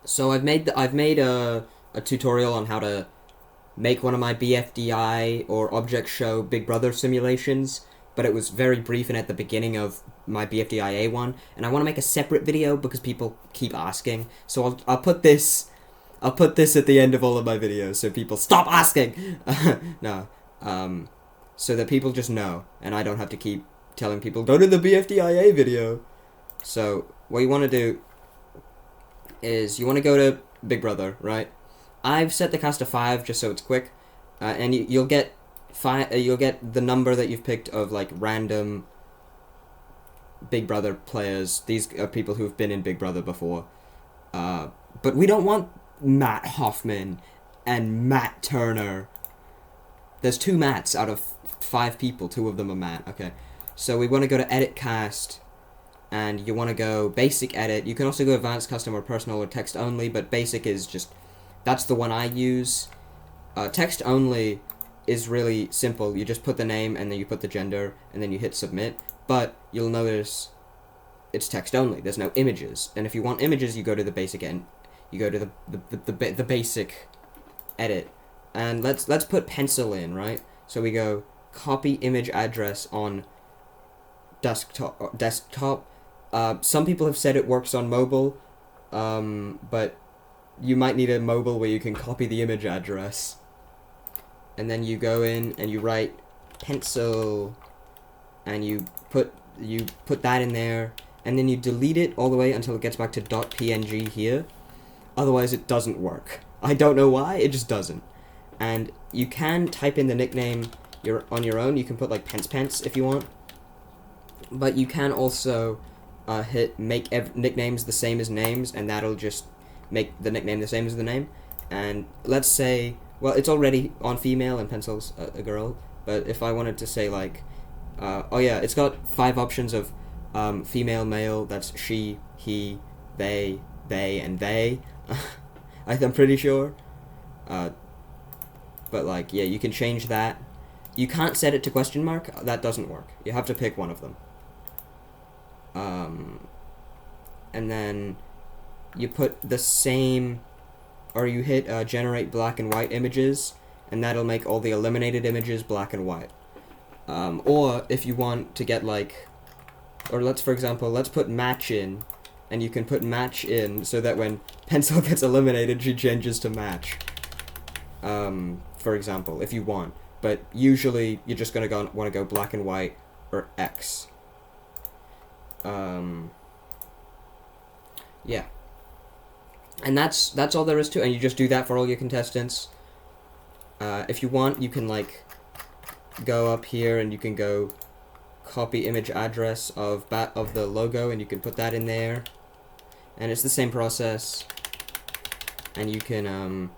So I've made a tutorial on how to make one of my BFDI or object show Big Brother simulations, but it was very brief and at the beginning of my BFDIA one, and I want to make a separate video because people keep asking. So I'll put this at the end of all of my videos so people stop asking. No, so that people just know, and I don't have to keep telling people go to the BFDIA video. So what you want to do is you want to go to Big Brother, right? I've set the cast to 5 just so it's quick, and you'll get you'll get the number that you've picked of like random Big Brother players. These are people who've been in Big Brother before, but we don't want Matt Hoffman and Matt Turner. There's 2 Matts out of 5 people. 2 of them are Matt. Okay, so we want to go to Edit Cast. And you want to go basic edit. You can also go advanced, custom, or personal, or text only, but basic is just, that's the one I use. Text only is really simple. You just put the name, and then you put the gender, and then you hit submit. But you'll notice it's text only. There's no images. And if you want images, you go to the basic end. You go to the basic edit. And let's put pencil in, right? So we go copy image address on desktop. Some people have said it works on mobile, but you might need a mobile where you can copy the image address. And then you go in and you write pencil, and you put that in there, and then you delete it all the way until it gets back to .png here. Otherwise it doesn't work. I don't know why, it just doesn't. And you can type in the nickname on your own. You can put like Pence if you want. But you can also hit make nicknames the same as names, and that'll just make the nickname the same as the name. And let's say, well, it's already on female and pencil's a girl, but if I wanted to say like, oh yeah, it's got 5 options of female, male, that's she, he, they, and they. I'm pretty sure. But like, yeah, you can change that. You can't set it to question mark, that doesn't work. You have to pick one of them. And then you put the same, or you hit generate black and white images, and that'll make all the eliminated images black and white. Or if you want to get like, or for example, let's put match in, and you can put match in so that when pencil gets eliminated, she changes to match. For example, if you want. But usually you're just gonna want to go black and white or X. Yeah. And that's all there is to it, and you just do that for all your contestants. If you want, you can like go up here and you can go copy image address of the logo, and you can put that in there. And it's the same process. And you can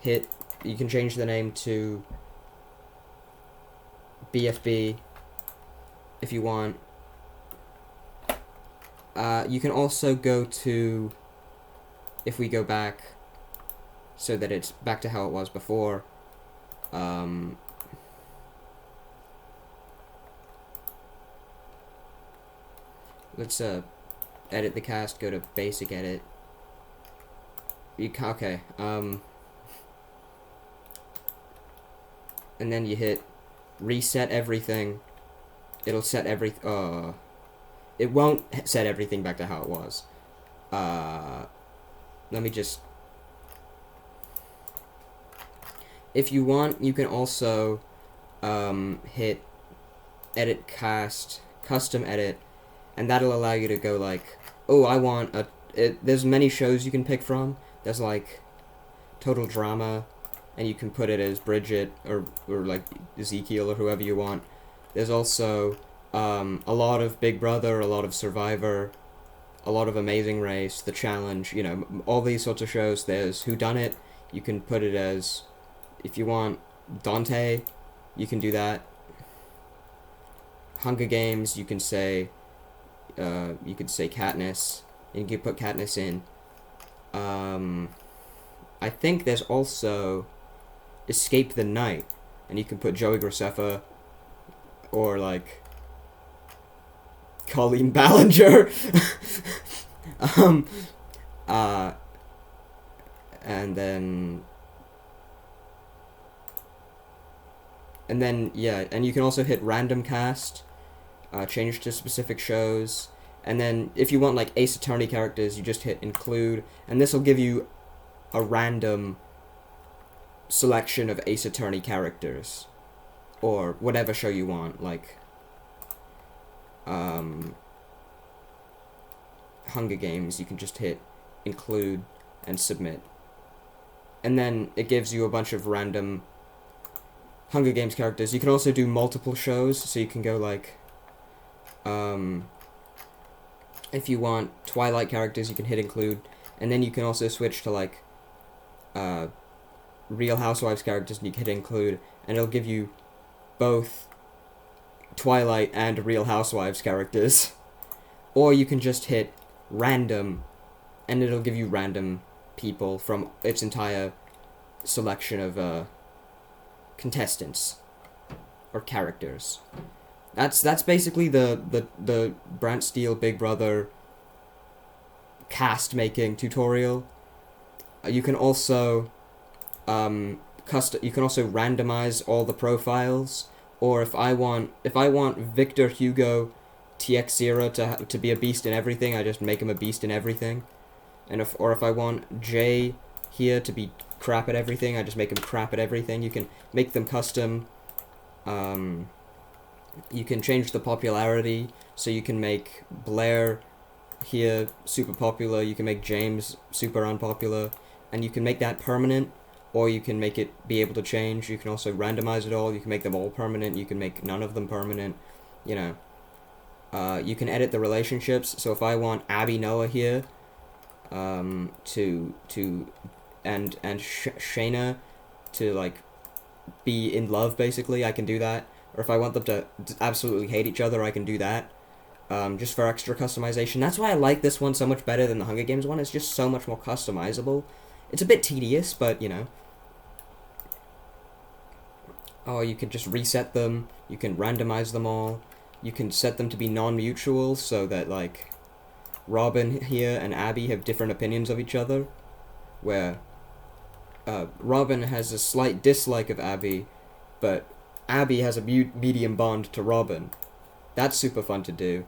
you can change the name to BFB if you want. You can also go to, if we go back so that it's back to how it was before, let's edit the cast, go to basic edit. Okay, and then you hit reset everything. It'll set it won't set everything back to how it was. Let me just... If you want, you can also hit edit cast, custom edit, and that'll allow you to go like, oh, I want there's many shows you can pick from. There's like Total Drama, and you can put it as Bridget or like Ezekiel or whoever you want. There's also a lot of Big Brother, a lot of Survivor, a lot of Amazing Race, The Challenge, you know, all these sorts of shows. There's Whodunit, you can put it as, if you want, Dante, you can do that. Hunger Games, you can say Katniss, and you can put Katniss in. I think there's also Escape the Night, and you can put Joey Graceffa, or like Colleen Ballinger. and then yeah, and you can also hit random cast, change to specific shows, and then if you want like Ace Attorney characters, you just hit include, and this will give you a random selection of Ace Attorney characters, or whatever show you want, like Hunger Games. You can just hit include and submit, and then it gives you a bunch of random Hunger Games characters. You can also do multiple shows, so you can go like, if you want Twilight characters, you can hit include, and then you can also switch to like Real Housewives characters, and you can hit include, and it'll give you both Twilight and Real Housewives characters. Or you can just hit random, and it'll give you random people from its entire selection of contestants or characters. That's basically the Brantsteele Big Brother cast making tutorial. You can also you can also randomize all the profiles, or if I want Victor Hugo TX0 to be a beast in everything, I just make him a beast in everything. And if I want Jay here to be crap at everything, I just make him crap at everything. You can make them custom. You can change the popularity, so you can make Blair here super popular, you can make James super unpopular, and you can make that permanent, or you can make it be able to change. You can also randomize it all, you can make them all permanent, you can make none of them permanent, you know. You can edit the relationships, so if I want Abby Noah here, and Shayna to like be in love, basically, I can do that. Or if I want them to absolutely hate each other, I can do that. Just for extra customization. That's why I like this one so much better than the Hunger Games one. It's just so much more customizable. It's a bit tedious, but you know. Oh, you can just reset them. You can randomize them all. You can set them to be non-mutual, so that like Robin here and Abby have different opinions of each other, where Robin has a slight dislike of Abby, but Abby has a medium bond to Robin. That's super fun to do.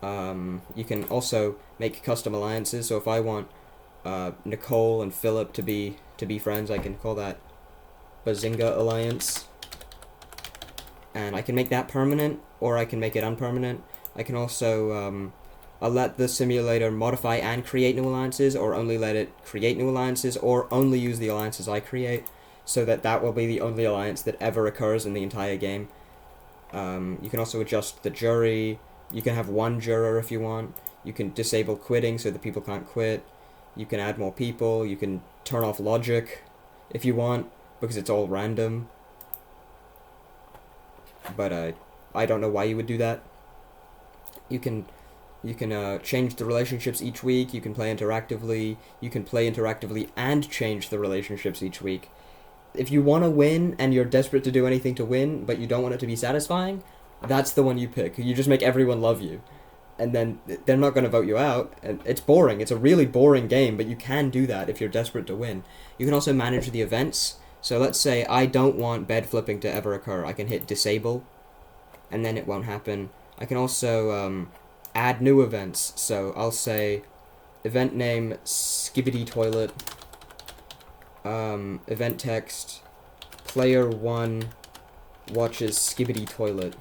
You can also make custom alliances, so if I want Nicole and Philip to be friends, I can call that Bazinga Alliance. And I can make that permanent, or I can make it unpermanent. I can also I'll let the simulator modify and create new alliances, or only let it create new alliances, or only use the alliances I create, so that will be the only alliance that ever occurs in the entire game. You can also adjust the jury. You can have one juror if you want. You can disable quitting so that people can't quit. You can add more people. You can turn off logic if you want, because it's all random. But I don't know why you would do that. You can change the relationships each week. You can play interactively. You can play interactively and change the relationships each week. If you want to win and you're desperate to do anything to win, but you don't want it to be satisfying, that's the one you pick. You just make everyone love you, and then they're not going to vote you out. And it's boring. It's a really boring game, but you can do that if you're desperate to win. You can also manage the events. So let's say I don't want bed flipping to ever occur. I can hit disable, and then it won't happen. I can also add new events. So I'll say event name Skibbity Toilet. Event text, player 1 watches Skibbity Toilet.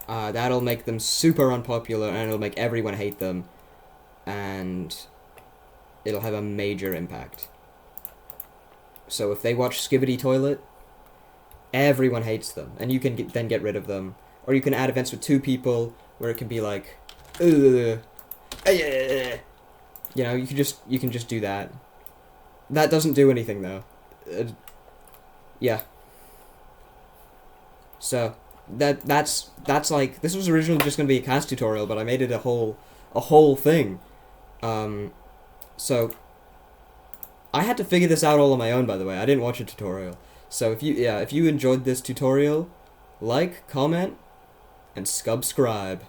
That'll make them super unpopular, and it'll make everyone hate them, and it'll have a major impact. So if they watch Skibbity Toilet, everyone hates them, and you can then get rid of them. Or you can add events with 2 people, where it can be like, you know, you can just do that. That doesn't do anything though. Yeah. So that's like, this was originally just gonna be a cast tutorial, but I made it a whole thing. So I had to figure this out all on my own, by the way. I didn't watch a tutorial. So if you enjoyed this tutorial, like, comment, and subscribe.